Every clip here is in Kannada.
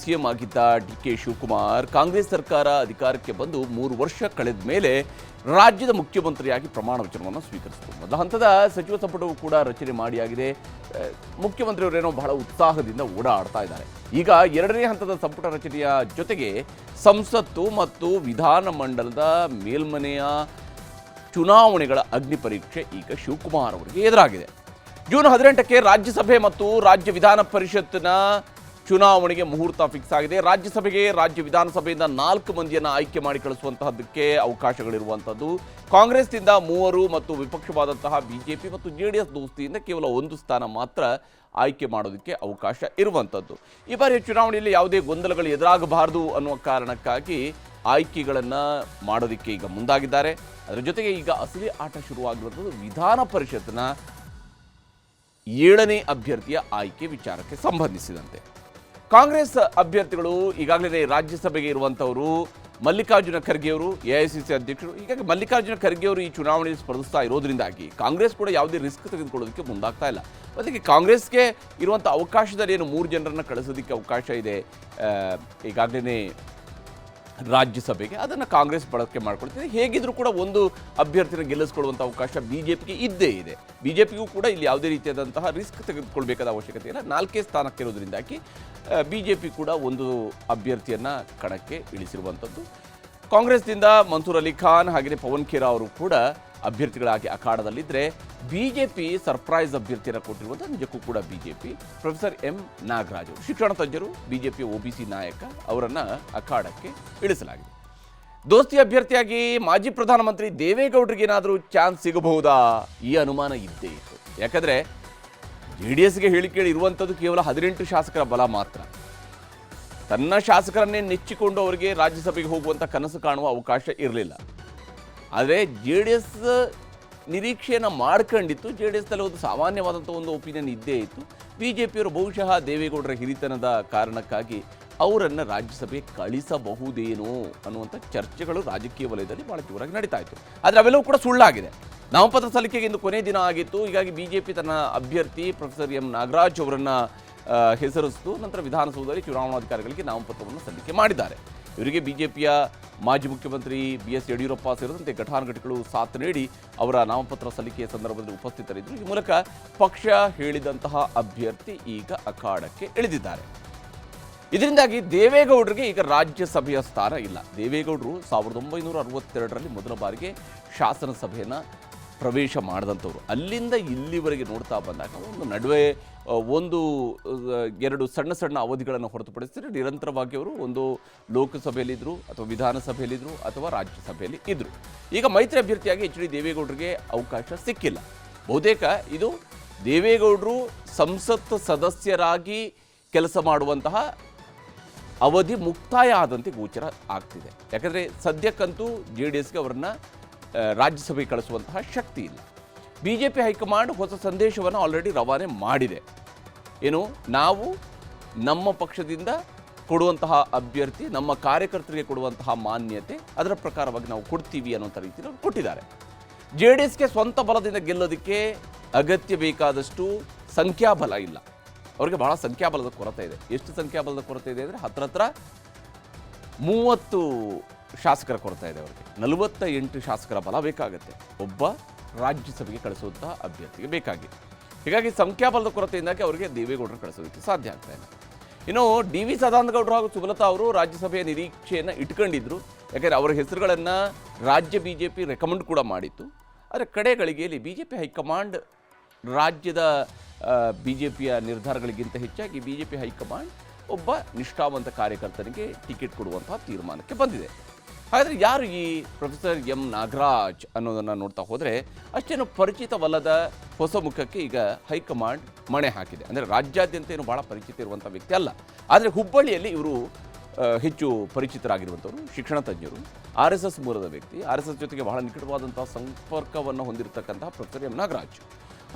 DCM ಆಗಿದ್ದ DK ಶಿವಕುಮಾರ್ ಕಾಂಗ್ರೆಸ್ ಸರ್ಕಾರ ಅಧಿಕಾರಕ್ಕೆ ಬಂದು 3 ವರ್ಷ ಕಳೆದ ಮೇಲೆ ರಾಜ್ಯದ ಮುಖ್ಯಮಂತ್ರಿಯಾಗಿ ಪ್ರಮಾಣ ವಚನವನ್ನು ಸ್ವೀಕರಿಸಿದರು. ಮೊದಲ ಹಂತದ ಸಚಿವ ಸಂಪುಟವು ಕೂಡ ರಚನೆ ಮಾಡಿಯಾಗಿದೆ. ಮುಖ್ಯಮಂತ್ರಿಯವರೇನೋ ಬಹಳ ಉತ್ಸಾಹದಿಂದ ಓಡಾಡ್ತಾ ಇದ್ದಾರೆ. ಈಗ 2ನೇ ಹಂತದ ಸಂಪುಟ ರಚನೆಯ ಜೊತೆಗೆ ಸಂಸತ್ತು ಮತ್ತು ವಿಧಾನಮಂಡಲದ ಮೇಲ್ಮನೆಯ ಚುನಾವಣೆಗಳ ಅಗ್ನಿ ಪರೀಕ್ಷೆ ಈಗ ಶಿವಕುಮಾರ್ ಅವರಿಗೆ ಎದುರಾಗಿದೆ. ಜೂನ್ 18ಕ್ಕೆ ರಾಜ್ಯಸಭೆ ಮತ್ತು ರಾಜ್ಯ ವಿಧಾನ ಪರಿಷತ್ನ ಚುನಾವಣೆಗೆ ಮುಹೂರ್ತ ಫಿಕ್ಸ್ ಆಗಿದೆ. ರಾಜ್ಯಸಭೆಗೆ ರಾಜ್ಯ ವಿಧಾನಸಭೆಯಿಂದ 4 ಮಂದಿಯನ್ನು ಆಯ್ಕೆ ಮಾಡಿ ಕಳಿಸುವಂತಹದ್ದಕ್ಕೆ ಅವಕಾಶಗಳಿರುವಂಥದ್ದು. ಕಾಂಗ್ರೆಸ್ನಿಂದ 3 ಮತ್ತು ವಿಪಕ್ಷವಾದಂತಹ ಬಿಜೆಪಿ ಮತ್ತು JDS ದೋಸ್ತಿಯಿಂದ ಕೇವಲ 1 ಸ್ಥಾನ ಮಾತ್ರ ಆಯ್ಕೆ ಮಾಡೋದಕ್ಕೆ ಅವಕಾಶ ಇರುವಂಥದ್ದು. ಈ ಬಾರಿಯ ಚುನಾವಣೆಯಲ್ಲಿ ಯಾವುದೇ ಗೊಂದಲಗಳು ಎದುರಾಗಬಾರದು ಅನ್ನುವ ಕಾರಣಕ್ಕಾಗಿ ಆಯ್ಕೆಗಳನ್ನು ಮಾಡೋದಕ್ಕೆ ಈಗ ಮುಂದಾಗಿದ್ದಾರೆ. ಅದರ ಜೊತೆಗೆ ಈಗ ಅಸಲಿ ಆಟ ಶುರುವಾಗಿರುವಂಥದ್ದು ವಿಧಾನ ಪರಿಷತ್ನ 7ನೇ ಅಭ್ಯರ್ಥಿಯ ಆಯ್ಕೆ ವಿಚಾರಕ್ಕೆ ಸಂಬಂಧಿಸಿದಂತೆ. ಕಾಂಗ್ರೆಸ್ ಅಭ್ಯರ್ಥಿಗಳು ಈಗಾಗಲೇ ರಾಜ್ಯಸಭೆಗೆ ಇರುವಂಥವರು ಮಲ್ಲಿಕಾರ್ಜುನ ಖರ್ಗೆ ಅವರು, AICC ಅಧ್ಯಕ್ಷರು. ಹೀಗಾಗಿ ಮಲ್ಲಿಕಾರ್ಜುನ ಖರ್ಗೆ ಅವರು ಈ ಚುನಾವಣೆಯಲ್ಲಿ ಸ್ಪರ್ಧಿಸ್ತಾ ಇರೋದ್ರಿಂದಾಗಿ ಕಾಂಗ್ರೆಸ್ ಕೂಡ ಯಾವುದೇ ರಿಸ್ಕ್ ತೆಗೆದುಕೊಳ್ಳೋದಕ್ಕೆ ಮುಂದಾಗ್ತಾ ಇಲ್ಲ. ಅದಕ್ಕೆ ಕಾಂಗ್ರೆಸ್ಗೆ ಇರುವಂಥ ಅವಕಾಶದಲ್ಲಿ ಏನು 3 ಜನರನ್ನು ಕಳಿಸೋದಕ್ಕೆ ಅವಕಾಶ ಇದೆ ಈಗಾಗಲೇ ರಾಜ್ಯಸಭೆಗೆ, ಅದನ್ನು ಕಾಂಗ್ರೆಸ್ ಬಳಕೆ ಮಾಡ್ಕೊಳ್ತಿದೆ. ಹೇಗಿದ್ರೂ ಕೂಡ ಒಂದು ಅಭ್ಯರ್ಥಿನ ಗೆಲ್ಲಿಸ್ಕೊಳ್ಳುವಂಥ ಅವಕಾಶ BJPಗೆ ಇದ್ದೇ ಇದೆ. BJPಗೂ ಕೂಡ ಇಲ್ಲಿ ಯಾವುದೇ ರೀತಿಯಾದಂತಹ ರಿಸ್ಕ್ ತೆಗೆದುಕೊಳ್ಬೇಕಾದ ಅವಶ್ಯಕತೆ ಇಲ್ಲ. 4 ಸ್ಥಾನಕ್ಕೆ ಇರೋದ್ರಿಂದಾಗಿ BJP ಕೂಡ ಒಂದು ಅಭ್ಯರ್ಥಿಯನ್ನು ಕಣಕ್ಕೆ ಇಳಿಸಿರುವಂಥದ್ದು. ಕಾಂಗ್ರೆಸ್ನಿಂದ ಮನ್ಸೂರ್ ಅಲಿ ಖಾನ್ ಹಾಗೆಯೇ ಪವನ್ ಖೇರಾ ಅವರು ಕೂಡ ಅಭ್ಯರ್ಥಿಗಳಾಗಿ ಅಖಾಡದಲ್ಲಿದ್ದರೆ, BJP ಸರ್ಪ್ರೈಸ್ ಅಭ್ಯರ್ಥಿಯನ್ನು ಕೊಟ್ಟಿರುವಂಥ ನಿಜಕ್ಕೂ ಕೂಡ BJP ಪ್ರೊಫೆಸರ್ M ನಾಗರಾಜ್ ಅವರು ಶಿಕ್ಷಣ ತಜ್ಞರು, BJP OBC ನಾಯಕ, ಅವರನ್ನು ಅಖಾಡಕ್ಕೆ ಇಳಿಸಲಾಗಿದೆ. ದೋಸ್ತಿ ಅಭ್ಯರ್ಥಿಯಾಗಿ ಮಾಜಿ ಪ್ರಧಾನಮಂತ್ರಿ ದೇವೇಗೌಡರಿಗೆ ಏನಾದರೂ ಚಾನ್ಸ್ ಸಿಗಬಹುದಾ? ಈ ಅನುಮಾನ ಇದ್ದೇ ಇತ್ತು. ಯಾಕಂದರೆ JDSಗೆ ಹೇಳಿಕೆ ಇರುವಂಥದ್ದು ಕೇವಲ 18 ಶಾಸಕರ ಬಲ ಮಾತ್ರ. ತನ್ನ ಶಾಸಕರನ್ನೇ ನೆಚ್ಚಿಕೊಂಡು ಅವರಿಗೆ ರಾಜ್ಯಸಭೆಗೆ ಹೋಗುವಂಥ ಕನಸು ಕಾಣುವ ಅವಕಾಶ ಇರಲಿಲ್ಲ. ಆದರೆ JDS ನಿರೀಕ್ಷೆಯನ್ನು ಮಾಡ್ಕೊಂಡಿತ್ತು. JDSನಲ್ಲಿ ಒಂದು ಸಾಮಾನ್ಯವಾದಂಥ ಒಂದು ಒಪಿನಿಯನ್ ಇದ್ದೇ ಇತ್ತು. BJPಯವರು ಬಹುಶಃ ದೇವೇಗೌಡರ ಹಿರಿತನದ ಕಾರಣಕ್ಕಾಗಿ ಅವರನ್ನು ರಾಜ್ಯಸಭೆಗೆ ಕಳಿಸಬಹುದೇನೋ ಅನ್ನುವಂಥ ಚರ್ಚೆಗಳು ರಾಜಕೀಯ ವಲಯದಲ್ಲಿ ಭಾಳ ಜೋರಾಗಿ ನಡೀತಾ ಇತ್ತು. ಆದರೆ ಅವೆಲ್ಲವೂ ಕೂಡ ಸುಳ್ಳಾಗಿದೆ. ನಾಮಪತ್ರ ಸಲ್ಲಿಕೆಗೆ ಇಂದು ಕೊನೆ ದಿನ ಆಗಿತ್ತು. ಹೀಗಾಗಿ BJP ತನ್ನ ಅಭ್ಯರ್ಥಿ ಪ್ರೊಫೆಸರ್ M ನಾಗರಾಜ್ ಅವರನ್ನು ಹೆಸರಿಸಿತು. ನಂತರ ವಿಧಾನಸೌಧದಲ್ಲಿ ಚುನಾವಣಾಧಿಕಾರಿಗಳಿಗೆ ನಾಮಪತ್ರವನ್ನು ಸಲ್ಲಿಕೆ ಮಾಡಿದ್ದಾರೆ. ಇವರಿಗೆ BJPಯ ಮಾಜಿ ಮುಖ್ಯಮಂತ್ರಿ BS ಯಡಿಯೂರಪ್ಪ ಸೇರಿದಂತೆ ಘಟಾನುಘಟಿಗಳು ಸಾಥ್ ನೀಡಿ ಅವರ ನಾಮಪತ್ರ ಸಲ್ಲಿಕೆಯ ಸಂದರ್ಭದಲ್ಲಿ ಉಪಸ್ಥಿತರಿದ್ದರು. ಈ ಮೂಲಕ ಪಕ್ಷ ಹೇಳಿದಂತಹ ಅಭ್ಯರ್ಥಿ ಈಗ ಅಖಾಡಕ್ಕೆ ಇಳಿದಿದ್ದಾರೆ. ಇದರಿಂದಾಗಿ ದೇವೇಗೌಡರಿಗೆ ಈಗ ರಾಜ್ಯಸಭೆಯ ಸ್ಥಾನ ಇಲ್ಲ. ದೇವೇಗೌಡರು 1962ರಲ್ಲಿ ಮೊದಲ ಬಾರಿಗೆ ಶಾಸನಸಭೆಯನ್ನು ಪ್ರವೇಶ ಮಾಡಿದಂಥವ್ರು. ಅಲ್ಲಿಂದ ಇಲ್ಲಿವರೆಗೆ ನೋಡ್ತಾ ಬಂದಾಗ ಒಂದು ನಡುವೆ 1-2 ಸಣ್ಣ ಅವಧಿಗಳನ್ನು ಹೊರತುಪಡಿಸಿದರೆ ನಿರಂತರವಾಗಿ ಅವರು ಒಂದು ಲೋಕಸಭೆಯಲ್ಲಿದ್ದರು ಅಥವಾ ವಿಧಾನಸಭೆಯಲ್ಲಿದ್ದರು ಅಥವಾ ರಾಜ್ಯಸಭೆಯಲ್ಲಿ ಇದ್ದರು. ಈಗ ಮೈತ್ರಿ ಅಭ್ಯರ್ಥಿಯಾಗಿ HD ದೇವೇಗೌಡರಿಗೆ ಅವಕಾಶ ಸಿಕ್ಕಿಲ್ಲ. ಬಹುತೇಕ ಇದು ದೇವೇಗೌಡರು ಸಂಸತ್ ಸದಸ್ಯರಾಗಿ ಕೆಲಸ ಮಾಡುವಂತಹ ಅವಧಿ ಮುಕ್ತಾಯ ಆದಂತೆ ಗೋಚರ ಆಗ್ತಿದೆ. ಯಾಕಂದರೆ ಸದ್ಯಕ್ಕಂತೂ JDSಗೆ ಅವರನ್ನು ರಾಜ್ಯಸಭೆಗೆ ಕಳಿಸುವಂತಹ ಶಕ್ತಿ ಇಲ್ಲ. BJP ಹೈಕಮಾಂಡ್ ಹೊಸ ಸಂದೇಶವನ್ನು ಆಲ್ರೆಡಿ ರವಾನೆ ಮಾಡಿದೆ. ಏನು, ನಾವು ನಮ್ಮ ಪಕ್ಷದಿಂದ ಕೊಡುವಂತಹ ಅಭ್ಯರ್ಥಿ ನಮ್ಮ ಕಾರ್ಯಕರ್ತರಿಗೆ ಕೊಡುವಂತಹ ಮಾನ್ಯತೆ ಅದರ ಪ್ರಕಾರವಾಗಿ ನಾವು ಕೊಡ್ತೀವಿ ಅನ್ನೋಂಥ ರೀತಿಯಲ್ಲಿ ಕೊಟ್ಟಿದ್ದಾರೆ. JDSಗೆ ಸ್ವಂತ ಬಲದಿಂದ ಗೆಲ್ಲೋದಕ್ಕೆ ಅಗತ್ಯ ಬೇಕಾದಷ್ಟು ಸಂಖ್ಯಾಬಲ ಇಲ್ಲ. ಅವರಿಗೆ ಬಹಳ ಸಂಖ್ಯಾಬಲದ ಕೊರತೆ ಇದೆ. ಎಷ್ಟು ಸಂಖ್ಯಾಬಲದ ಕೊರತೆ ಇದೆ ಅಂದರೆ ಹತ್ರ 30 ಶಾಸಕರ ಕೊರತೆ ಇದೆ. ಅವರಿಗೆ 48 ಶಾಸಕರ ಬಲ ಬೇಕಾಗುತ್ತೆ ಒಬ್ಬ ರಾಜ್ಯಸಭೆಗೆ ಕಳಿಸುವಂತಹ ಅಭ್ಯರ್ಥಿಗೆ ಬೇಕಾಗಿ. ಹೀಗಾಗಿ ಸಂಖ್ಯಾಬಲದ ಕೊರತೆಯಿಂದಾಗಿ ಅವರಿಗೆ ದೇವೇಗೌಡರು ಕಳಿಸೋದಕ್ಕೆ ಸಾಧ್ಯ ಆಗ್ತಾ ಇಲ್ಲ. ಇನ್ನು DV ಸದಾನಂದಗೌಡರು ಹಾಗೂ ಸುಮಲತಾ ಅವರು ರಾಜ್ಯಸಭೆಯ ನಿರೀಕ್ಷೆಯನ್ನು ಇಟ್ಕೊಂಡಿದ್ರು. ಯಾಕೆಂದರೆ ಅವರ ಹೆಸರುಗಳನ್ನು ರಾಜ್ಯ BJP ರೆಕಮೆಂಡ್ ಕೂಡ ಮಾಡಿತ್ತು. ಆದರೆ ಕಡೆ ಗಳಿಗೆಯಲ್ಲಿ BJP ಹೈಕಮಾಂಡ್ ರಾಜ್ಯದ BJPಯ ನಿರ್ಧಾರಗಳಿಗಿಂತ ಹೆಚ್ಚಾಗಿ BJP ಹೈಕಮಾಂಡ್ ಒಬ್ಬ ನಿಷ್ಠಾವಂತ ಕಾರ್ಯಕರ್ತನಿಗೆ ಟಿಕೆಟ್ ಕೊಡುವಂತಹ ತೀರ್ಮಾನಕ್ಕೆ ಬಂದಿದೆ. ಹಾಗಾದರೆ ಯಾರು ಈ ಪ್ರೊಫೆಸರ್ M ನಾಗರಾಜ್ ಅನ್ನೋದನ್ನು ನೋಡ್ತಾ ಹೋದರೆ ಅಷ್ಟೇನು ಪರಿಚಿತವಲ್ಲದ ಹೊಸ ಮುಖಕ್ಕೆ ಈಗ ಹೈಕಮಾಂಡ್ ಮಣೆ ಹಾಕಿದೆ. ಅಂದರೆ ರಾಜ್ಯಾದ್ಯಂತ ಏನು ಭಾಳ ಪರಿಚಿತ ಇರುವಂಥ ವ್ಯಕ್ತಿ ಅಲ್ಲ. ಆದರೆ ಹುಬ್ಬಳ್ಳಿಯಲ್ಲಿ ಇವರು ಹೆಚ್ಚು ಪರಿಚಿತರಾಗಿರುವಂಥವರು, ಶಿಕ್ಷಣ ತಜ್ಞರು, RSS ಮೂಲದ ವ್ಯಕ್ತಿ, RSS ಜೊತೆಗೆ ಬಹಳ ನಿಕಟವಾದಂಥ ಸಂಪರ್ಕವನ್ನು ಹೊಂದಿರತಕ್ಕಂತಹ ಪ್ರೊಫೆಸರ್ M ನಾಗರಾಜ್.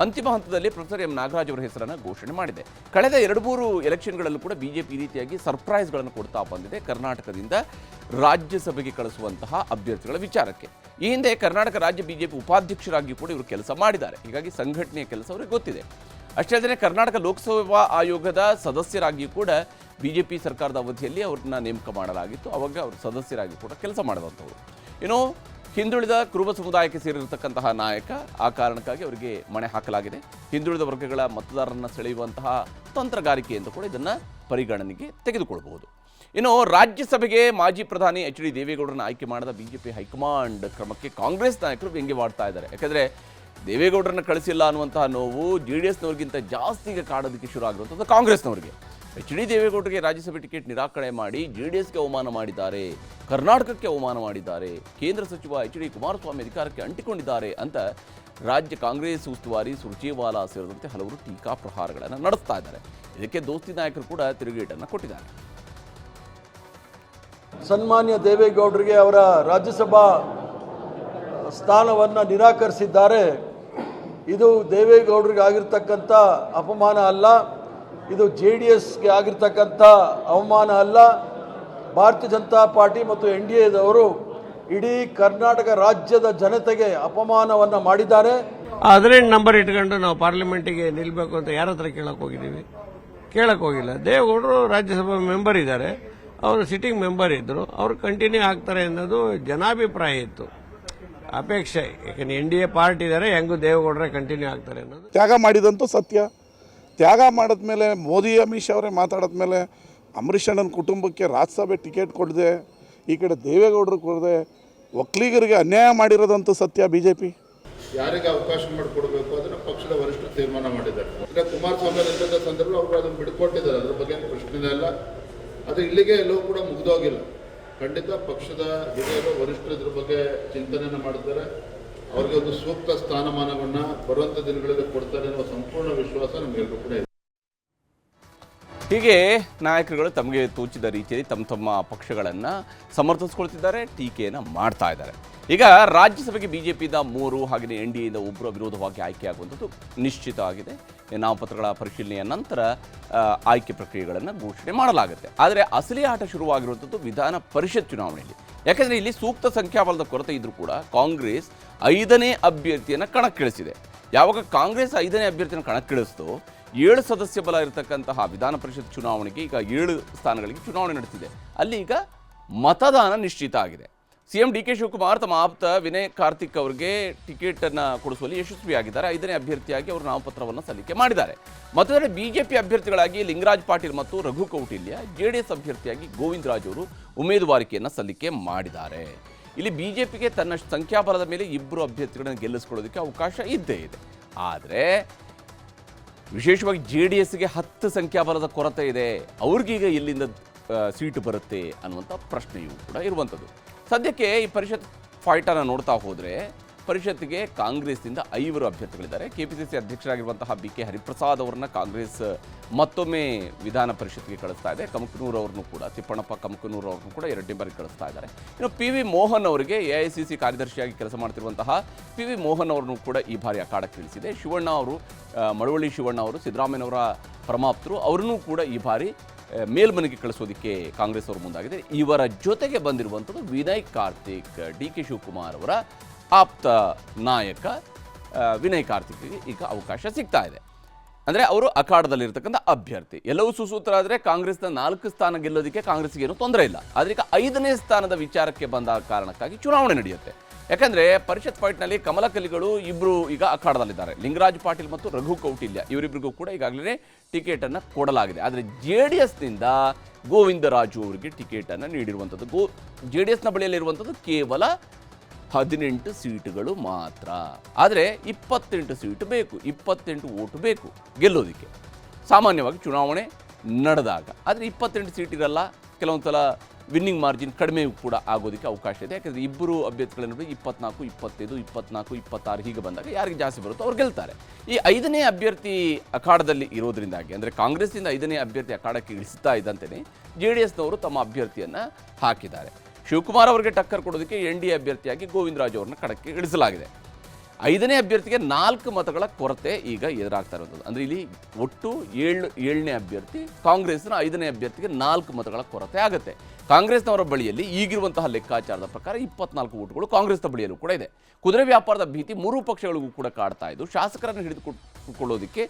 ಅಂತಿಮ ಹಂತದಲ್ಲಿ ಪ್ರೊಫೆಸರ್ M ನಾಗರಾಜ್ ಅವರ ಹೆಸರನ್ನು ಘೋಷಣೆ ಮಾಡಿದೆ. ಕಳೆದ 2-3 ಎಲೆಕ್ಷನ್ಗಳಲ್ಲೂ ಕೂಡ BJP ಈ ರೀತಿಯಾಗಿ ಸರ್ಪ್ರೈಸ್ಗಳನ್ನು ಕೊಡ್ತಾ ಬಂದಿದೆ ಕರ್ನಾಟಕದಿಂದ ರಾಜ್ಯಸಭೆಗೆ ಕಳಿಸುವಂತಹ ಅಭ್ಯರ್ಥಿಗಳ ವಿಚಾರಕ್ಕೆ. ಈ ಹಿಂದೆ ಕರ್ನಾಟಕ ರಾಜ್ಯ BJP ಉಪಾಧ್ಯಕ್ಷರಾಗಿ ಕೂಡ ಇವರು ಕೆಲಸ ಮಾಡಿದ್ದಾರೆ. ಹೀಗಾಗಿ ಸಂಘಟನೆಯ ಕೆಲಸ ಅವರಿಗೆ ಗೊತ್ತಿದೆ. ಅಷ್ಟೇ ಅಲ್ಲದೆ ಕರ್ನಾಟಕ ಲೋಕಸೇವಾ ಆಯೋಗದ ಸದಸ್ಯರಾಗಿಯೂ ಕೂಡ BJP ಸರ್ಕಾರದ ಅವಧಿಯಲ್ಲಿ ಅವ್ರನ್ನ ನೇಮಕ ಮಾಡಲಾಗಿತ್ತು. ಅವಾಗ ಅವರು ಸದಸ್ಯರಾಗಿ ಕೂಡ ಕೆಲಸ ಮಾಡಿದಂಥವ್ರು. ಇನ್ನು ಹಿಂದುಳಿದ ಕುರುಬ ಸಮುದಾಯಕ್ಕೆ ಸೇರಿರತಕ್ಕಂತಹ ನಾಯಕ, ಆ ಕಾರಣಕ್ಕಾಗಿ ಅವರಿಗೆ ಮಣೆ ಹಾಕಲಾಗಿದೆ. ಹಿಂದುಳಿದ ವರ್ಗಗಳ ಮತದಾರರನ್ನು ಸೆಳೆಯುವಂತಹ ತಂತ್ರಗಾರಿಕೆ ಎಂದು ಕೂಡ ಇದನ್ನು ಪರಿಗಣನೆಗೆ ತೆಗೆದುಕೊಳ್ಳಬಹುದು. ಇನ್ನು ರಾಜ್ಯಸಭೆಗೆ ಮಾಜಿ ಪ್ರಧಾನಿ HD ದೇವೇಗೌಡರನ್ನ ಆಯ್ಕೆ ಮಾಡಿದ BJP ಹೈಕಮಾಂಡ್ ಕ್ರಮಕ್ಕೆ ಕಾಂಗ್ರೆಸ್ ನಾಯಕರು ವ್ಯಂಗ್ಯವಾಡ್ತಾ ಇದ್ದಾರೆ. ಯಾಕಂದರೆ ದೇವೇಗೌಡರನ್ನ ಕಳಿಸಿಲ್ಲ ಅನ್ನುವಂತಹ ನೋವು JDSನವ್ರಿಗಿಂತ ಜಾಸ್ತಿ ಈಗ ಕಾಡೋದಕ್ಕೆ ಶುರು ಆಗಿರುವಂಥದ್ದು ಕಾಂಗ್ರೆಸ್ನವ್ರಿಗೆ. HD ದೇವೇಗೌಡರಿಗೆ ರಾಜ್ಯಸಭೆ ಟಿಕೆಟ್ ನಿರಾಕರಣೆ ಮಾಡಿ JDSಗೆ ಅವಮಾನ ಮಾಡಿದ್ದಾರೆ, ಕರ್ನಾಟಕಕ್ಕೆ ಅವಮಾನ ಮಾಡಿದ್ದಾರೆ, ಕೇಂದ್ರ ಸಚಿವ HD ಕುಮಾರಸ್ವಾಮಿ ಅಧಿಕಾರಕ್ಕೆ ಅಂಟಿಕೊಂಡಿದ್ದಾರೆ ಅಂತ ರಾಜ್ಯ ಕಾಂಗ್ರೆಸ್ ಉಸ್ತುವಾರಿ ಸುರ್ಜೇವಾಲಾ ಸೇರಿದಂತೆ ಹಲವರು ಟೀಕಾ ಪ್ರಹಾರಗಳನ್ನು ನಡೆಸ್ತಾ ಇದ್ದಾರೆ. ಇದಕ್ಕೆ ದೋಸ್ತಿ ನಾಯಕರು ಕೂಡ ತಿರುಗೇಟನ್ನು ಕೊಟ್ಟಿದ್ದಾರೆ. ಸನ್ಮಾನ್ಯ ದೇವೇಗೌಡರಿಗೆ ಅವರ ರಾಜ್ಯಸಭಾ ಸ್ಥಾನವನ್ನು ನಿರಾಕರಿಸಿದ್ದಾರೆ. ಇದು ದೇವೇಗೌಡರಿಗೆ ಆಗಿರ್ತಕ್ಕಂಥ ಅಪಮಾನ ಅಲ್ಲ, ಇದು JDSಗೆ ಆಗಿರ್ತಕ್ಕಂಥ ಅವಮಾನ ಅಲ್ಲ. ಭಾರತೀಯ ಜನತಾ ಪಾರ್ಟಿ ಮತ್ತು NDAದವರು ಇಡೀ ಕರ್ನಾಟಕ ರಾಜ್ಯದ ಜನತೆಗೆ ಅಪಮಾನವನ್ನು ಮಾಡಿದ್ದಾರೆ. 18 ನಂಬರ್ ಇಟ್ಕೊಂಡು ನಾವು ಪಾರ್ಲಿಮೆಂಟಿಗೆ ನಿಲ್ಲಬೇಕು ಅಂತ ಯಾರ ಹತ್ರ ಕೇಳಕ್ಕೆ ಹೋಗಿದ್ದೀವಿ? ಕೇಳಕ್ಕೆ ಹೋಗಿಲ್ಲ. ದೇವೇಗೌಡರು ರಾಜ್ಯಸಭಾ ಮೆಂಬರ್ ಇದ್ದಾರೆ, ಅವರು ಸಿಟ್ಟಿಂಗ್ ಮೆಂಬರ್ ಇದ್ದರು, ಅವರು ಕಂಟಿನ್ಯೂ ಆಗ್ತಾರೆ ಅನ್ನೋದು ಜನಾಭಿಪ್ರಾಯ ಇತ್ತು, ಅಪೇಕ್ಷೆ. ಯಾಕಂದ್ರೆ NDA ಪಾರ್ಟಿ ಇದ್ದಾರೆ, ಹೆಂಗೂ ದೇವೇಗೌಡರೇ ಕಂಟಿನ್ಯೂ ಆಗ್ತಾರೆ ಅನ್ನೋದು. ತ್ಯಾಗ ಮಾಡಿದಂತೂ ಸತ್ಯ. ತ್ಯಾಗ ಮಾಡಿದ್ಮೇಲೆ ಮೋದಿ ಅಮಿತ್ ಶಾ ಅವರೇ ಮಾತಾಡಿದ್ಮೇಲೆ ಅಂಬರೀಷ್ ಅಣ್ಣನ ಕುಟುಂಬಕ್ಕೆ ರಾಜ್ಯಸಭೆ ಟಿಕೆಟ್ ಕೊಡದೆ, ಈ ಕಡೆ ದೇವೇಗೌಡರು ಕೊಡದೆ ಒಕ್ಕಲಿಗರಿಗೆ ಅನ್ಯಾಯ ಮಾಡಿರೋದಂತೂ ಸತ್ಯ. BJP ಯಾರಿಗೆ ಅವಕಾಶ ಮಾಡಿಕೊಡ್ಬೇಕು ಅದನ್ನು ಪಕ್ಷದ ವರಿಷ್ಠರು ತೀರ್ಮಾನ ಮಾಡಿದ್ದಾರೆ. ಅಂದರೆ ಕುಮಾರಸ್ವಾಮಿ ನಿಂತ ಸಂದರ್ಭ ಅವರು ಅದನ್ನು ಬಿಡ್ಕೊಟ್ಟಿದ್ದಾರೆ, ಅದ್ರ ಬಗ್ಗೆ ಪ್ರಶ್ನೆ ಇಲ್ಲ. ಅದು ಇಲ್ಲಿಗೆ ಎಲ್ಲವೂ ಕೂಡ ಮುಗಿದೋಗಿಲ್ಲ. ಖಂಡಿತ ಪಕ್ಷದ ಹಿರಿಯರು ವರಿಷ್ಠರು ಇದ್ರ ಬಗ್ಗೆ ಚಿಂತನೆಯನ್ನು ಮಾಡಿದ್ದಾರೆ. ಅವ್ರಿಗೆ ಒಂದು ಸೂಕ್ತ ಸ್ಥಾನಮಾನವನ್ನು ಬರುವಂಥ ದಿನಗಳಲ್ಲಿ ಕೊಡ್ತಾರೆ ಅನ್ನೋ ಸಂಪೂರ್ಣ ವಿಶ್ವಾಸ ನಮಗೆಲ್ಲರೂ ಕೂಡ ಇದೆ. ಹೀಗೆ ನಾಯಕರುಗಳು ತಮಗೆ ತೋಚಿದ ರೀತಿಯಲ್ಲಿ ತಮ್ಮ ಪಕ್ಷಗಳನ್ನು ಸಮರ್ಥಿಸ್ಕೊಳ್ತಿದ್ದಾರೆ, ಟೀಕೆಯನ್ನು ಮಾಡ್ತಾ ಇದ್ದಾರೆ. ಈಗ ರಾಜ್ಯಸಭೆಗೆ BJPಯಿಂದ 3 ಹಾಗೆಯೇ NDAಯಿಂದ 1 ವಿರೋಧವಾಗಿ ಆಯ್ಕೆಯಾಗುವಂಥದ್ದು ನಿಶ್ಚಿತ ಆಗಿದೆ. ನಾಮಪತ್ರಗಳ ಪರಿಶೀಲನೆಯ ನಂತರ ಆಯ್ಕೆ ಪ್ರಕ್ರಿಯೆಗಳನ್ನು ಘೋಷಣೆ ಮಾಡಲಾಗುತ್ತೆ. ಆದರೆ ಅಸಲಿ ಆಟ ಶುರುವಾಗಿರುವಂಥದ್ದು ವಿಧಾನ ಪರಿಷತ್ ಚುನಾವಣೆಯಲ್ಲಿ. ಯಾಕೆಂದರೆ ಇಲ್ಲಿ ಸೂಕ್ತ ಸಂಖ್ಯಾಬಲದ ಕೊರತೆ ಇದ್ದರೂ ಕೂಡ ಕಾಂಗ್ರೆಸ್ 5ನೇ ಅಭ್ಯರ್ಥಿಯನ್ನು ಕಣಕ್ಕಿಳಿಸಿದೆ. ಯಾವಾಗ ಕಾಂಗ್ರೆಸ್ 5ನೇ ಅಭ್ಯರ್ಥಿಯನ್ನು ಕಣಕ್ಕಿಳಿಸ್ತೋ 7 ಸದಸ್ಯ ಬಲ ಇರತಕ್ಕಂತಹ ವಿಧಾನ ಪರಿಷತ್ ಚುನಾವಣೆಗೆ ಈಗ 7 ಸ್ಥಾನಗಳಿಗೆ ಚುನಾವಣೆ ನಡೆಸಿದೆ. ಅಲ್ಲಿ ಈಗ ಮತದಾನ ನಿಶ್ಚಿತ ಆಗಿದೆ. CM DK ಶಿವಕುಮಾರ್ ತಮ್ಮ ಆಪ್ತ ವಿನಯ್ ಕಾರ್ತಿಕ್ ಅವರಿಗೆ ಟಿಕೆಟನ್ನು ಕೊಡಿಸುವಲ್ಲಿ ಯಶಸ್ವಿಯಾಗಿದ್ದಾರೆ. 5ನೇ ಅಭ್ಯರ್ಥಿಯಾಗಿ ಅವರು ನಾಮಪತ್ರವನ್ನು ಸಲ್ಲಿಕೆ ಮಾಡಿದ್ದಾರೆ. ಮತ್ತೊಂದೆಡೆ BJP ಅಭ್ಯರ್ಥಿಗಳಾಗಿ ಲಿಂಗರಾಜ್ ಪಾಟೀಲ್ ಮತ್ತು ರಘು ಕೌಟಿಲ್ಯ, JDS ಅಭ್ಯರ್ಥಿಯಾಗಿ ಗೋವಿಂದ ರಾಜ್ ಅವರು ಉಮೇದುವಾರಿಕೆಯನ್ನು ಸಲ್ಲಿಕೆ ಮಾಡಿದ್ದಾರೆ. ಇಲ್ಲಿ BJPಗೆ ತನ್ನ ಸಂಖ್ಯಾಬಲದ ಮೇಲೆ 2 ಅಭ್ಯರ್ಥಿಗಳನ್ನು ಗೆಲ್ಲಿಸಿಕೊಳ್ಳೋದಕ್ಕೆ ಅವಕಾಶ ಇದ್ದೇ ಇದೆ. ಆದರೆ ವಿಶೇಷವಾಗಿ JDSಗೆ 10 ಸಂಖ್ಯಾಬಲದ ಕೊರತೆ ಇದೆ. ಅವ್ರಿಗೀಗ ಎಲ್ಲಿಂದ ಸೀಟು ಬರುತ್ತೆ ಅನ್ನುವಂಥ ಪ್ರಶ್ನೆಯೂ ಕೂಡ ಇರುವಂಥದ್ದು. ಸದ್ಯಕ್ಕೆ ಈ ಪರಿಷತ್ ಫೈಟನ್ನು ನೋಡ್ತಾ ಹೋದರೆ ಪರಿಷತ್ತಿಗೆ ಕಾಂಗ್ರೆಸ್ನಿಂದ 5 ಅಭ್ಯರ್ಥಿಗಳಿದ್ದಾರೆ. KPCC ಅಧ್ಯಕ್ಷರಾಗಿರುವಂತಹ BK ಹರಿಪ್ರಸಾದ್ ಅವರನ್ನ ಕಾಂಗ್ರೆಸ್ ಮತ್ತೊಮ್ಮೆ ವಿಧಾನ ಪರಿಷತ್ಗೆ ಕಳಿಸ್ತಾ ಇದೆ. ಕಮಕನೂರು ಅವ್ರನ್ನೂ ಕೂಡ, ತಿಪ್ಪಣ್ಣಪ್ಪ ಕಮಕನೂರು ಅವ್ರನ್ನೂ ಕೂಡ 2ನೇ ಬಾರಿ ಕಳಿಸ್ತಾ ಇದ್ದಾರೆ. ಇನ್ನು PV ಮೋಹನ್ ಅವರಿಗೆ AICC ಕಾರ್ಯದರ್ಶಿಯಾಗಿ ಕೆಲಸ ಮಾಡ್ತಿರುವಂತಹ PV ಮೋಹನ್ ಅವರನ್ನು ಕೂಡ ಈ ಬಾರಿ ಅಖಾಡಕ್ಕೆ ಇಳಿಸಿದೆ. ಶಿವಣ್ಣ ಅವರು, ಮಳವಳ್ಳಿ ಶಿವಣ್ಣ ಅವರು ಸಿದ್ದರಾಮಯ್ಯನವರ ಪರಮಾಪ್ತರು, ಅವರನ್ನೂ ಕೂಡ ಈ ಬಾರಿ ಮೇಲ್ಮನೆಗೆ ಕಳಿಸೋದಕ್ಕೆ ಕಾಂಗ್ರೆಸ್ ಅವರು ಮುಂದಾಗಿದೆ. ಇವರ ಜೊತೆಗೆ ಬಂದಿರುವಂಥದ್ದು ವಿನಯ್ ಕಾರ್ತಿಕ್, DK ಶಿವಕುಮಾರ್ ಅವರ ಆಪ್ತ ನಾಯಕ ವಿನಯ್ ಕಾರ್ತಿಕ್ಗೆ ಈಗ ಅವಕಾಶ ಸಿಗ್ತಾ ಇದೆ. ಅಂದರೆ ಅವರು ಅಖಾಡದಲ್ಲಿರ್ತಕ್ಕಂಥ ಅಭ್ಯರ್ಥಿ. ಎಲ್ಲವೂ ಸುಸೂತ್ರ ಆದರೆ ಕಾಂಗ್ರೆಸ್ನ 4 ಸ್ಥಾನ ಗೆಲ್ಲೋದಕ್ಕೆ ಕಾಂಗ್ರೆಸ್ಗೆ ಏನೂ ತೊಂದರೆ ಇಲ್ಲ. ಆದರೆ ಈಗ 5ನೇ ಸ್ಥಾನದ ವಿಚಾರಕ್ಕೆ ಬಂದ ಕಾರಣಕ್ಕಾಗಿ ಚುನಾವಣೆ ನಡೆಯುತ್ತೆ. ಯಾಕಂದರೆ ಪರಿಷತ್ ಫೈಟ್ನಲ್ಲಿ ಕಮಲಕಲಿಗಳು 2 ಈಗ ಅಖಾಡದಲ್ಲಿದ್ದಾರೆ. ಲಿಂಗರಾಜ್ ಪಾಟೀಲ್ ಮತ್ತು ರಘು ಕೌಟಿಲ್ಯ ಇವರಿಬ್ಬರಿಗೂ ಕೂಡ ಈಗಾಗಲೇ ಟಿಕೆಟನ್ನು ಕೊಡಲಾಗಿದೆ. ಆದರೆ JDSನಿಂದ ಗೋವಿಂದರಾಜು ಅವರಿಗೆ ಟಿಕೆಟನ್ನು ನೀಡಿರುವಂಥದ್ದು. JDSನ ಬಳಿಯಲ್ಲಿರುವಂಥದ್ದು ಕೇವಲ 18 ಸೀಟುಗಳು ಮಾತ್ರ. ಆದರೆ 28 ಸೀಟು ಬೇಕು, 28 ಓಟು ಬೇಕು ಗೆಲ್ಲೋದಕ್ಕೆ ಸಾಮಾನ್ಯವಾಗಿ ಚುನಾವಣೆ ನಡೆದಾಗ. ಆದರೆ 28 ಸೀಟ್ ಇರಲ್ಲ. ಕೆಲವೊಂದು ಸಲ ವಿನ್ನಿಂಗ್ ಮಾರ್ಜಿನ್ ಕಡಿಮೆ ಕೂಡ ಆಗೋದಕ್ಕೆ ಅವಕಾಶ ಇದೆ. ಯಾಕೆಂದರೆ 2 ಅಭ್ಯರ್ಥಿಗಳ ನಡುವೆ 24, 25, 24, 26 ಹೀಗೆ ಬಂದಾಗ ಯಾರಿಗೆ ಜಾಸ್ತಿ ಬರುತ್ತೋ ಅವ್ರು ಗೆಲ್ತಾರೆ. ಈ 5ನೇ ಅಭ್ಯರ್ಥಿ ಅಖಾಡದಲ್ಲಿ ಇರೋದ್ರಿಂದಾಗಿ, ಅಂದರೆ ಕಾಂಗ್ರೆಸ್ಸಿಂದ 5ನೇ ಅಭ್ಯರ್ಥಿ ಅಖಾಡಕ್ಕೆ ಇಳಿಸ್ತಾ ಇದ್ದಂತೆಯೇ JDSನವರು ತಮ್ಮ ಅಭ್ಯರ್ಥಿಯನ್ನು ಹಾಕಿದ್ದಾರೆ. ಶಿವಕುಮಾರ್ ಅವರಿಗೆ ಟಕ್ಕರ್ ಕೊಡೋದಕ್ಕೆ NDA ಅಭ್ಯರ್ಥಿಯಾಗಿ ಗೋವಿಂದ ರಾಜ್ ಅವರನ್ನ ಕಣಕ್ಕೆ ಇಳಿಸಲಾಗಿದೆ. 5ನೇ ಅಭ್ಯರ್ಥಿಗೆ 4 ಮತಗಳ ಕೊರತೆ ಈಗ ಎದುರಾಗ್ತಾ ಇರೋದು. ಅಂದರೆ ಇಲ್ಲಿ ಒಟ್ಟು 7ನೇ ಅಭ್ಯರ್ಥಿ, ಕಾಂಗ್ರೆಸ್ನ 5ನೇ ಅಭ್ಯರ್ಥಿಗೆ 4 ಮತಗಳ ಕೊರತೆ ಆಗುತ್ತೆ. ಕಾಂಗ್ರೆಸ್ನವರ ಬಳಿಯಲ್ಲಿ ಈಗಿರುವಂತಹ ಲೆಕ್ಕಾಚಾರದ ಪ್ರಕಾರ 24 ಓಟ್ಗಳು ಕಾಂಗ್ರೆಸ್ನ ಬಳಿಯಲ್ಲೂ ಕೂಡ ಇದೆ. ಕುದುರೆ ವ್ಯಾಪಾರದ ಭೀತಿ ಮೂರೂ ಪಕ್ಷಗಳಿಗೂ ಕೂಡ ಕಾಡ್ತಾ ಇದ್ದು ಶಾಸಕರನ್ನು ಹಿಡಿದುಕೊಳ್ಳೋದಕ್ಕೆ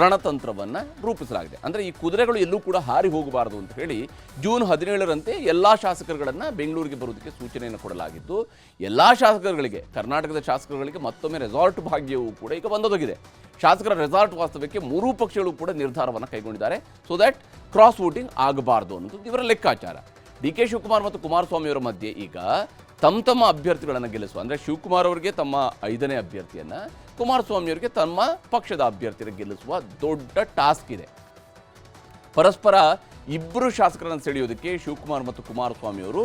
ರಣತಂತ್ರವನ್ನು ರೂಪಿಸಲಾಗಿದೆ. ಅಂದರೆ ಈ ಕುದುರೆಗಳು ಎಲ್ಲೂ ಕೂಡ ಹಾರಿ ಹೋಗಬಾರದು ಅಂತ ಹೇಳಿ ಜೂನ್ 17ರಂತೆ ಎಲ್ಲ ಶಾಸಕರುಗಳನ್ನು ಬೆಂಗಳೂರಿಗೆ ಬರೋದಕ್ಕೆ ಸೂಚನೆಯನ್ನು ಕೊಡಲಾಗಿದ್ದು, ಎಲ್ಲ ಶಾಸಕರುಗಳಿಗೆ, ಕರ್ನಾಟಕದ ಶಾಸಕರುಗಳಿಗೆ ಮತ್ತೊಮ್ಮೆ ರೆಸಾರ್ಟ್ ಭಾಗ್ಯವೂ ಕೂಡ ಈಗ ಬಂದೊದಗಿದೆ. ಶಾಸಕರ ರೆಸಾರ್ಟ್ ವಾಸ್ತವಕ್ಕೆ ಮೂರೂ ಪಕ್ಷಗಳು ಕೂಡ ನಿರ್ಧಾರವನ್ನು ಕೈಗೊಂಡಿದ್ದಾರೆ. ಸೊ ದ್ಯಾಟ್ ಕ್ರಾಸ್ ವೋಟಿಂಗ್ ಆಗಬಾರ್ದು ಅನ್ನೋದು ಇವರ ಲೆಕ್ಕಾಚಾರ. DK ಶಿವಕುಮಾರ್ ಮತ್ತು ಕುಮಾರಸ್ವಾಮಿ ಅವರ ಮಧ್ಯೆ ಈಗ ತಮ್ಮ ಅಭ್ಯರ್ಥಿಗಳನ್ನು ಗೆಲ್ಲಿಸುವ, ಅಂದರೆ ಶಿವಕುಮಾರ್ ಅವರಿಗೆ ತಮ್ಮ 5ನೇ ಅಭ್ಯರ್ಥಿಯನ್ನು, ಕುಮಾರಸ್ವಾಮಿ ಅವರಿಗೆ ತಮ್ಮ ಪಕ್ಷದ ಅಭ್ಯರ್ಥಿಯನ್ನು ಗೆಲ್ಲಿಸುವ ದೊಡ್ಡ ಟಾಸ್ಕ್ ಇದೆ. ಪರಸ್ಪರ ಇಬ್ಬರು ಶಾಸಕರನ್ನು ಸೆಳೆಯೋದಕ್ಕೆ ಶಿವಕುಮಾರ್ ಮತ್ತು ಕುಮಾರಸ್ವಾಮಿ ಅವರು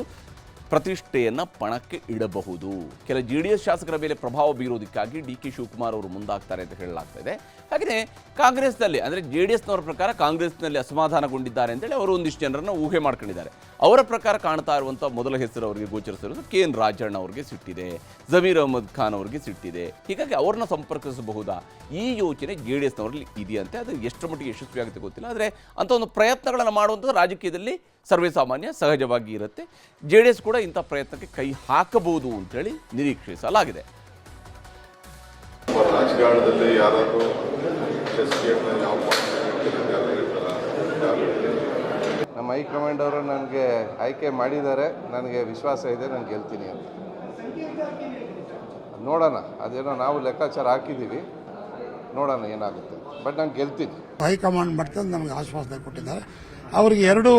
ಪ್ರತಿಷ್ಠೆಯನ್ನು ಪಣಕ್ಕೆ ಇಡಬಹುದು. ಕೆಲ JDS ಶಾಸಕರ ಮೇಲೆ ಪ್ರಭಾವ ಬೀರೋದಕ್ಕಾಗಿ DK ಶಿವಕುಮಾರ್ ಅವರು ಮುಂದಾಗ್ತಾರೆ ಅಂತ ಹೇಳಲಾಗ್ತಾ ಇದೆ. ಹಾಗೆಯೇ ಕಾಂಗ್ರೆಸ್ನಲ್ಲಿ, ಅಂದರೆ JDSನವರ ಪ್ರಕಾರ ಕಾಂಗ್ರೆಸ್ನಲ್ಲಿ ಅಸಮಾಧಾನಗೊಂಡಿದ್ದಾರೆ ಅಂತೇಳಿ ಅವರು ಒಂದಿಷ್ಟು ಜನರನ್ನು ಊಹೆ ಮಾಡ್ಕೊಂಡಿದ್ದಾರೆ. ಅವರ ಪ್ರಕಾರ ಕಾಣ್ತಾ ಇರುವಂಥ ಮೊದಲ ಹೆಸರು ಅವರಿಗೆ ಗೋಚರಿಸಿರೋದು KN ರಾಜಣ್ಣ ಅವರಿಗೆ ಸಿಟ್ಟಿದೆ, ಜಮೀರ್ ಅಹಮದ್ ಖಾನ್ ಅವರಿಗೆ ಸಿಟ್ಟಿದೆ. ಹೀಗಾಗಿ ಅವ್ರನ್ನ ಸಂಪರ್ಕಿಸಬಹುದಾ ಈ ಯೋಚನೆ JDSನವರಲ್ಲಿ ಇದೆಯಂತೆ. ಅದು ಎಷ್ಟರ ಮಟ್ಟಿಗೆ ಯಶಸ್ವಿಯಾಗುತ್ತೆ ಗೊತ್ತಿಲ್ಲ. ಆದರೆ ಅಂಥ ಒಂದು ಪ್ರಯತ್ನಗಳನ್ನು ಮಾಡುವಂಥದ್ದು ರಾಜಕೀಯದಲ್ಲಿ ಸರ್ವೇ ಸಾಮಾನ್ಯ, ಸಹಜವಾಗಿ ಇರುತ್ತೆ. JDS ಕೂಡ ಇಂಥ ಪ್ರಯತ್ನಕ್ಕೆ ಕೈ ಹಾಕಬಹುದು ಅಂತೇಳಿ ನಿರೀಕ್ಷಿಸಲಾಗಿದೆ. ರಾಜಕಾರಣದಲ್ಲಿ ಯಾರಾದರೂ ನಮ್ಮ ಹೈಕಮಾಂಡ್ ಅವರು ನನಗೆ ಆಯ್ಕೆ ಮಾಡಿದ್ದಾರೆ, ನನಗೆ ವಿಶ್ವಾಸ ಇದೆ, ನಾನು ಗೆಲ್ತೀನಿ ಅಂತ. ನೋಡೋಣ, ಅದೇನೋ ನಾವು ಲೆಕ್ಕಾಚಾರ ಹಾಕಿದ್ದೀವಿ, ನೋಡೋಣ ಏನಾಗುತ್ತೆ. ಬಟ್ ನಾನು ಗೆಲ್ತೀನಿ. ಹೈಕಮಾಂಡ್ ಮಟ್ಟದಲ್ಲಿ ನಮಗೆ ಆಶ್ವಾಸನೆ ಕೊಟ್ಟಿದ್ದಾರೆ. ಅವರಿಗೆ 2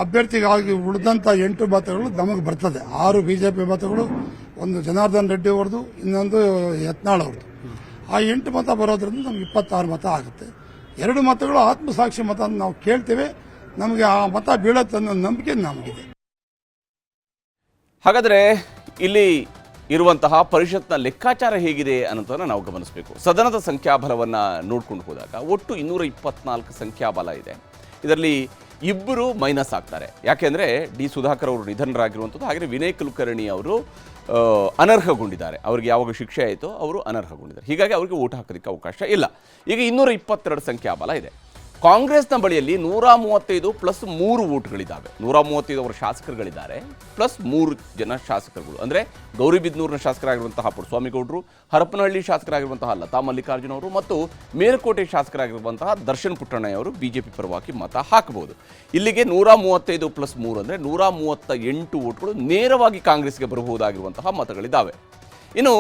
ಅಭ್ಯರ್ಥಿಗಾಗಿ ಉಳಿದಂಥ 8 ಮತಗಳು ನಮಗೆ ಬರ್ತದೆ. 6 BJP ಮತಗಳು, ಒಂದು ಜನಾರ್ದನ್ ರೆಡ್ಡಿ ಅವ್ರದ್ದು, ಇನ್ನೊಂದು ಯತ್ನಾಳ್ ಅವ್ರದ್ದು. ಆ 8 ಮತ ಬರೋದ್ರಿಂದ ನಮ್ಗೆ 26 ಮತ ಆಗುತ್ತೆ. 2 ಮತಗಳು ಆತ್ಮಸಾಕ್ಷಿ ಮತ ಅಂತ ನಾವು ಕೇಳ್ತೇವೆ. ನಮಗೆ ಆ ಮತ ಬೀಳತ್ತೆ ಅನ್ನೋ ನಂಬಿಕೆ ನಮಗಿದೆ. ಹಾಗಾದರೆ ಇಲ್ಲಿ ಇರುವಂತಹ ಪರಿಷತ್ನ ಲೆಕ್ಕಾಚಾರ ಹೇಗಿದೆ ಅನ್ನೋದನ್ನು ನಾವು ಗಮನಿಸಬೇಕು. ಸದನದ ಸಂಖ್ಯಾಬಲವನ್ನು ನೋಡ್ಕೊಂಡು ಹೋದಾಗ ಒಟ್ಟು 224 ಸಂಖ್ಯಾಬಲ ಇದೆ. ಇದರಲ್ಲಿ 2 ಮೈನಸ್ ಆಗ್ತಾರೆ. ಯಾಕೆಂದರೆ D ಸುಧಾಕರ್ ಅವರು ನಿಧನರಾಗಿರುವಂಥದ್ದು, ಹಾಗೆ ವಿನಯ್ ಕುಲಕರ್ಣಿ ಅವರು ಅನರ್ಹಗೊಂಡಿದ್ದಾರೆ. ಅವರಿಗೆ ಯಾವಾಗ ಶಿಕ್ಷೆ ಆಯಿತೋ ಅವರು ಅನರ್ಹಗೊಂಡಿದ್ದಾರೆ. ಹೀಗಾಗಿ ಅವರಿಗೆ ಓಟ್ ಹಾಕೋದಕ್ಕೆ ಅವಕಾಶ ಇಲ್ಲ. ಈಗ 222 ಸಂಖ್ಯಾಬಲ ಇದೆ. ಕಾಂಗ್ರೆಸ್ನ ಬಳಿಯಲ್ಲಿ 135 ಪ್ಲಸ್ 3 ಓಟ್ಗಳಿದ್ದಾವೆ. 135 ಅವರ ಶಾಸಕರುಗಳಿದ್ದಾರೆ, ಪ್ಲಸ್ 3 ಜನ ಶಾಸಕರುಗಳು. ಅಂದರೆ ಗೌರಿಬಿದನೂರಿನ ಶಾಸಕರಾಗಿರುವಂತಹ ಪುಟ್ಟಸ್ವಾಮಿ ಗೌಡರು, ಹರಪನಹಳ್ಳಿ ಶಾಸಕರಾಗಿರುವಂತಹ ಲತಾ ಮಲ್ಲಿಕಾರ್ಜುನ ಅವರು ಮತ್ತು ಮೇಲುಕೋಟೆ ಶಾಸಕರಾಗಿರುವಂತಹ ದರ್ಶನ್ ಪುಟ್ಟಣ್ಣಯ್ಯ ಅವರು BJP ಪರವಾಗಿ ಮತ ಹಾಕಬಹುದು. ಇಲ್ಲಿಗೆ 135 ಪ್ಲಸ್ 3 ಅಂದರೆ 138 ಓಟ್ಗಳು ನೇರವಾಗಿ ಕಾಂಗ್ರೆಸ್ಗೆ ಬರಬಹುದಾಗಿರುವಂತಹ ಮತಗಳಿದ್ದಾವೆ. ಇನ್ನು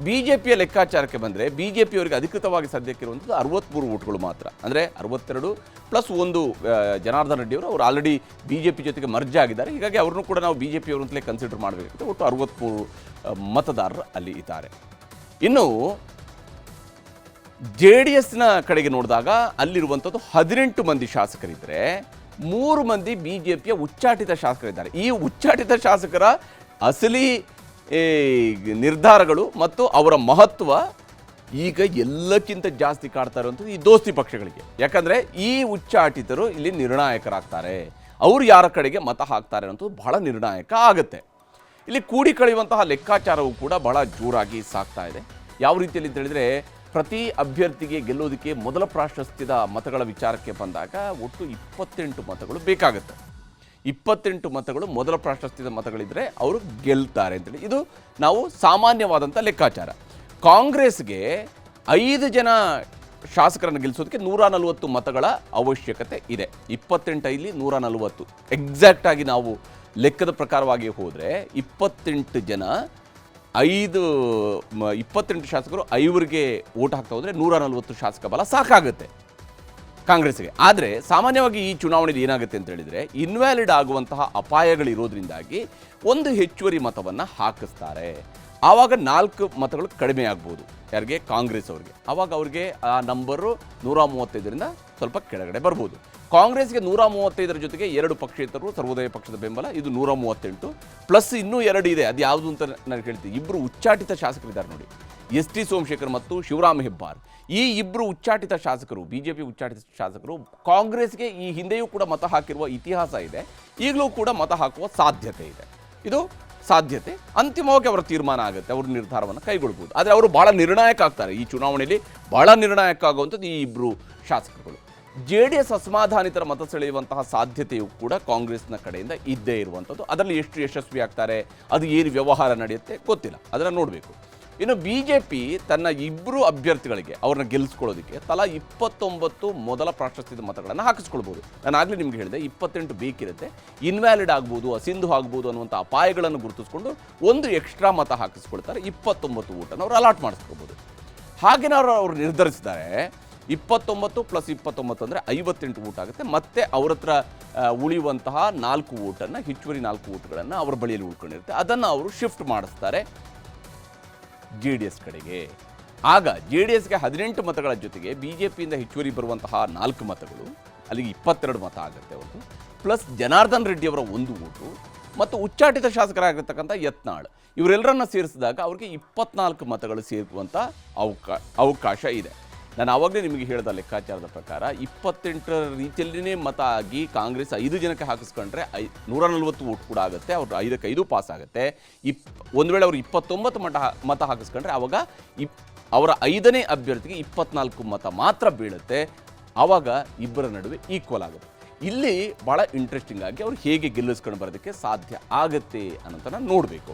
BJPಯ ಲೆಕ್ಕಾಚಾರಕ್ಕೆ ಬಂದರೆ BJPಯವರಿಗೆ ಅಧಿಕೃತವಾಗಿ ಸದ್ಯಕ್ಕಿರುವಂಥದ್ದು 63 ಓಟ್ಗಳು ಮಾತ್ರ. ಅಂದರೆ 62 ಪ್ಲಸ್ 1 ಜನಾರ್ದನ್ ರೆಡ್ಡಿ ಅವರು ಆಲ್ರೆಡಿ BJP ಜೊತೆಗೆ ಮರ್ಜ್ ಆಗಿದ್ದಾರೆ. ಹೀಗಾಗಿ ಅವ್ರನ್ನೂ ಕೂಡ ನಾವು BJPಯವರು ಅಂತಲೇ ಕನ್ಸಿಡರ್ ಮಾಡಬೇಕಾಗುತ್ತೆ. ಒಟ್ಟು 63 ಮತದಾರರು ಅಲ್ಲಿ ಇದ್ದಾರೆ. ಇನ್ನು JDSನ ಕಡೆಗೆ ನೋಡಿದಾಗ ಅಲ್ಲಿರುವಂಥದ್ದು 18 ಮಂದಿ ಶಾಸಕರಿದ್ದರೆ 3 ಮಂದಿ BJPಯ ಉಚ್ಚಾಟಿತ ಶಾಸಕರಿದ್ದಾರೆ. ಈ ಉಚ್ಚಾಟಿತ ಶಾಸಕರ ಅಸಲಿ ನಿರ್ಧಾರಗಳು ಮತ್ತು ಅವರ ಮಹತ್ವ ಈಗ ಎಲ್ಲಕ್ಕಿಂತ ಜಾಸ್ತಿ ಕಾಡ್ತಾ ಇರುವಂಥದ್ದು ಈ ದೋಸ್ತಿ ಪಕ್ಷಗಳಿಗೆ. ಯಾಕಂದರೆ ಈ ಉಚ್ಚಾಟಿತರು ಇಲ್ಲಿ ನಿರ್ಣಾಯಕರಾಗ್ತಾರೆ. ಅವರು ಯಾರ ಕಡೆಗೆ ಮತ ಹಾಕ್ತಾರೆ ಅನ್ನೋದು ಬಹಳ ನಿರ್ಣಾಯಕ ಆಗುತ್ತೆ. ಇಲ್ಲಿ ಕೂಡಿ ಕಳೆಯುವಂತಹ ಲೆಕ್ಕಾಚಾರವೂ ಕೂಡ ಬಹಳ ಜೋರಾಗಿ ಸಾಗ್ತಾ ಇದೆ. ಯಾವ ರೀತಿಯಲ್ಲಿ ಅಂತ ಹೇಳಿದರೆ, ಪ್ರತಿ ಅಭ್ಯರ್ಥಿಗೆ ಗೆಲ್ಲೋದಕ್ಕೆ ಮೊದಲ ಪ್ರಾಶಸ್ತ್ಯದ ಮತಗಳ ವಿಚಾರಕ್ಕೆ ಬಂದಾಗ ಒಟ್ಟು 28 ಮತಗಳು ಬೇಕಾಗುತ್ತೆ. 28 ಮತಗಳು ಮೊದಲ ಪ್ರಾಶಸ್ತ್ಯದ ಮತಗಳಿದ್ದರೆ ಅವರು ಗೆಲ್ತಾರೆ ಅಂತೇಳಿ ಇದು ನಾವು ಸಾಮಾನ್ಯವಾದಂಥ ಲೆಕ್ಕಾಚಾರ. ಕಾಂಗ್ರೆಸ್ಗೆ 5 ಜನ ಶಾಸಕರನ್ನು ಗೆಲ್ಲಿಸೋದಕ್ಕೆ 140 ಮತಗಳ ಅವಶ್ಯಕತೆ ಇದೆ. 28 140 ಎಕ್ಸಾಕ್ಟಾಗಿ ನಾವು ಲೆಕ್ಕದ ಪ್ರಕಾರವಾಗಿ ಹೋದರೆ 28 ಜನ 28 ಶಾಸಕರು 5ರಿಗೆ ಓಟ್ ಹಾಕ್ತಾ ಹೋದರೆ 140 ಶಾಸಕ ಬಲ ಸಾಕಾಗುತ್ತೆ ಕಾಂಗ್ರೆಸ್ಗೆ. ಆದರೆ ಸಾಮಾನ್ಯವಾಗಿ ಈ ಚುನಾವಣೆಯಲ್ಲಿ ಏನಾಗುತ್ತೆ ಅಂತ ಹೇಳಿದರೆ, ಇನ್ವ್ಯಾಲಿಡ್ ಆಗುವಂತಹ ಅಪಾಯಗಳಿರೋದ್ರಿಂದಾಗಿ ಒಂದು ಹೆಚ್ಚುವರಿ ಮತವನ್ನು ಹಾಕಿಸ್ತಾರೆ. ಆವಾಗ 4 ಮತಗಳು ಕಡಿಮೆ ಆಗ್ಬೋದು. ಯಾರಿಗೆ? ಕಾಂಗ್ರೆಸ್ ಅವರಿಗೆ. ಆವಾಗ ಅವ್ರಿಗೆ ಆ ನಂಬರು 135ರಿಂದ ಸ್ವಲ್ಪ ಕೆಳಗಡೆ ಬರ್ಬೋದು. ಕಾಂಗ್ರೆಸ್ಗೆ 135 ಜೊತೆಗೆ 2 ಪಕ್ಷೇತರರು, ಸರ್ವೋದಯ ಪಕ್ಷದ ಬೆಂಬಲ, ಇದು 138 ಪ್ಲಸ್ ಇನ್ನೂ 2 ಇದೆ. ಅದು ಯಾವುದು ಅಂತ ನಾನು ಹೇಳ್ತೀನಿ. 2 ಉಚ್ಚಾಟಿತ ಶಾಸಕರಿದ್ದಾರೆ ನೋಡಿ, ST ಸೋಮಶೇಖರ್ ಮತ್ತು ಶಿವರಾಮ್ ಹೆಬ್ಬಾರ್. ಈ 2 ಉಚ್ಚಾಟಿತ ಶಾಸಕರು, BJP ಉಚ್ಚಾಟಿತ ಶಾಸಕರು ಕಾಂಗ್ರೆಸ್ಗೆ ಈ ಹಿಂದೆಯೂ ಕೂಡ ಮತ ಹಾಕಿರುವ ಇತಿಹಾಸ ಇದೆ. ಈಗಲೂ ಕೂಡ ಮತ ಹಾಕುವ ಸಾಧ್ಯತೆ ಇದೆ. ಇದು ಸಾಧ್ಯತೆ, ಅಂತಿಮವಾಗಿ ಅವರ ತೀರ್ಮಾನ ಆಗುತ್ತೆ, ಅವರು ನಿರ್ಧಾರವನ್ನು ಕೈಗೊಳ್ಬೋದು. ಆದರೆ ಅವರು ಭಾಳ ನಿರ್ಣಾಯಕ ಆಗ್ತಾರೆ ಈ ಚುನಾವಣೆಯಲ್ಲಿ, ಭಾಳ ನಿರ್ಣಾಯಕ ಆಗುವಂಥದ್ದು ಈ ಇಬ್ಬರು ಶಾಸಕರುಗಳು. JDS ಅಸಮಾಧಾನಿತರ ಮತ ಸೆಳೆಯುವಂತಹ ಸಾಧ್ಯತೆಯೂ ಕೂಡ ಕಾಂಗ್ರೆಸ್ನ ಕಡೆಯಿಂದ ಇದ್ದೇ ಇರುವಂಥದ್ದು. ಅದರಲ್ಲಿ ಎಷ್ಟು ಯಶಸ್ವಿ ಆಗ್ತಾರೆ, ಅದು ಏನು ವ್ಯವಹಾರ ನಡೆಯುತ್ತೆ ಗೊತ್ತಿಲ್ಲ, ಅದನ್ನು ನೋಡಬೇಕು. ಇನ್ನು BJP ತನ್ನ ಇಬ್ಬರು ಅಭ್ಯರ್ಥಿಗಳಿಗೆ ಅವ್ರನ್ನ ಗೆಲ್ಲಿಸ್ಕೊಳ್ಳೋದಕ್ಕೆ ತಲಾ 29 ಮೊದಲ ಪ್ರಾಶಸ್ತ್ಯದ ಮತಗಳನ್ನು ಹಾಕಿಸ್ಕೊಳ್ಬೋದು. ನಾನು ಆಗಲೇ ನಿಮ್ಗೆ ಹೇಳಿದೆ 28 ಬೇಕಿರುತ್ತೆ, ಇನ್ವ್ಯಾಲಿಡ್ ಆಗ್ಬೋದು, ಅಸಿಂಧು ಆಗ್ಬೋದು ಅನ್ನುವಂಥ ಅಪಾಯಗಳನ್ನು ಗುರುತಿಸ್ಕೊಂಡು ಒಂದು ಎಕ್ಸ್ಟ್ರಾ ಮತ ಹಾಕಿಸ್ಕೊಳ್ತಾರೆ. 29 ಓಟನ್ನು ಅವ್ರು ಅಲಾಟ್ ಮಾಡಿಸ್ಕೊಳ್ಬೋದು. ಹಾಗೇನಾದ್ರು ಅವ್ರು ನಿರ್ಧರಿಸಿದ್ದಾರೆ 29 + 29 ಅಂದರೆ 58 ಓಟ್ ಆಗುತ್ತೆ. ಮತ್ತೆ ಅವ್ರ ಹತ್ರ ಉಳಿಯುವಂತಹ 4 ಓಟನ್ನು, ಹೆಚ್ಚುವರಿ 4 ಓಟ್ಗಳನ್ನು ಅವ್ರ ಬಳಿಯಲ್ಲಿ ಉಳ್ಕೊಂಡಿರುತ್ತೆ, ಅದನ್ನು ಅವರು ಶಿಫ್ಟ್ ಮಾಡಿಸ್ತಾರೆ JDS ಕಡೆಗೆ. ಆಗ JDSಗೆ 18 ಮತಗಳ ಜೊತೆಗೆ BJPಯಿಂದ ಹೆಚ್ಚುವರಿ ಬರುವಂತಹ 4 ಮತಗಳು, ಅಲ್ಲಿಗೆ 22 ಮತ ಆಗುತ್ತೆ ಅವ್ರದ್ದು, ಪ್ಲಸ್ ಜನಾರ್ದನ್ ರೆಡ್ಡಿ ಅವರ 1 ಓಟು ಮತ್ತು ಉಚ್ಚಾಟಿತ ಶಾಸಕರಾಗಿರ್ತಕ್ಕಂಥ ಯತ್ನಾಳ್, ಇವರೆಲ್ಲರನ್ನ ಸೇರಿಸಿದಾಗ ಅವ್ರಿಗೆ 24 ಮತಗಳು ಸೇರುವಂಥ ಅವಕಾಶ ಇದೆ. ನಾನು ಆವಾಗಲೇ ನಿಮಗೆ ಹೇಳಿದ ಲೆಕ್ಕಾಚಾರದ ಪ್ರಕಾರ 28 ರೀತಿಯಲ್ಲಿಯೇ ಮತ ಆಗಿ ಕಾಂಗ್ರೆಸ್ 5 ಜನಕ್ಕೆ ಹಾಕಿಸ್ಕೊಂಡ್ರೆ 140 ಓಟ್ ಕೂಡ ಆಗುತ್ತೆ, ಅವ್ರು 5ಕ್ಕೆ 5 ಪಾಸ್ ಆಗುತ್ತೆ. ಒಂದು ವೇಳೆ ಅವರು 29 ಮತ ಹಾಕಿಸ್ಕೊಂಡ್ರೆ ಆವಾಗ ಅವರ 5ನೇ ಅಭ್ಯರ್ಥಿಗೆ 24 ಮತ ಮಾತ್ರ ಬೀಳುತ್ತೆ. ಆವಾಗ ಇಬ್ಬರ ನಡುವೆ ಈಕ್ವಲ್ ಆಗುತ್ತೆ. ಇಲ್ಲಿ ಭಾಳ ಇಂಟ್ರೆಸ್ಟಿಂಗ್ ಆಗಿ ಅವ್ರು ಹೇಗೆ ಗೆಲ್ಲಿಸ್ಕೊಂಡು ಬರೋದಕ್ಕೆ ಸಾಧ್ಯ ಆಗುತ್ತೆ ಅನ್ನೋದನ್ನು ನೋಡಬೇಕು.